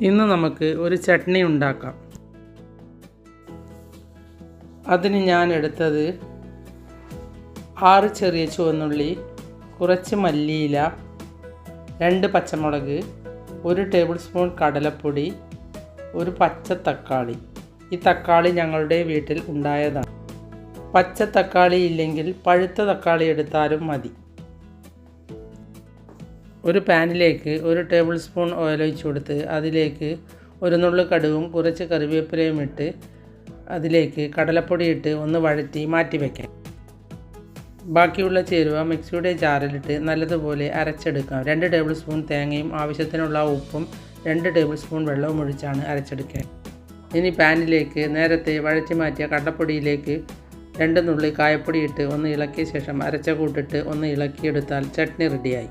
ഇന്ന് നമുക്ക് ഒരു ചട്നി ഉണ്ടാക്കാം. അതിന് ഞാൻ എടുത്തത് 6 ചെറിയ ചുവന്നുള്ളി, കുറച്ച് മല്ലിയില, 2 പച്ചമുളക്, 1 ടേബിൾ സ്പൂൺ കടലപ്പൊടി, ഒരു പച്ച തക്കാളി. ഈ തക്കാളി ഞങ്ങളുടെ വീട്ടിൽ ഉണ്ടായതാണ്. പച്ച തക്കാളി ഇല്ലെങ്കിൽ പഴുത്ത തക്കാളി എടുത്താലും മതി. ഒരു പാനിലേക്ക് 1 ടേബിൾ സ്പൂൺ ഓയിൽ ഒഴിച്ചു കൊടുത്ത് അതിലേക്ക് ഒരു നുള്ളു കടുകും കുറച്ച് കറിവേപ്പിലയും ഇട്ട് അതിലേക്ക് കടലപ്പൊടി ഇട്ട് ഒന്ന് വഴറ്റി മാറ്റി വയ്ക്കാം. ബാക്കിയുള്ള ചേരുവ മിക്സിയുടെ ജാറിലിട്ട് നല്ലതുപോലെ അരച്ചെടുക്കാം. 2 ടേബിൾ സ്പൂൺ തേങ്ങയും ആവശ്യത്തിനുള്ള ഉപ്പും 2 ടേബിൾ സ്പൂൺ വെള്ളവും ഒഴിച്ചാണ് അരച്ചെടുക്കുക. ഇനി പാനിലേക്ക് നേരത്തെ വഴറ്റി മാറ്റിയ കടലപ്പൊടിയിലേക്ക് 2 നുള്ളി കായപ്പൊടി ഇട്ട് ഒന്ന് ഇളക്കിയ ശേഷം അരച്ച കൂട്ടിട്ട് ഒന്ന് ഇളക്കിയെടുത്താൽ ചട്നി റെഡിയായി.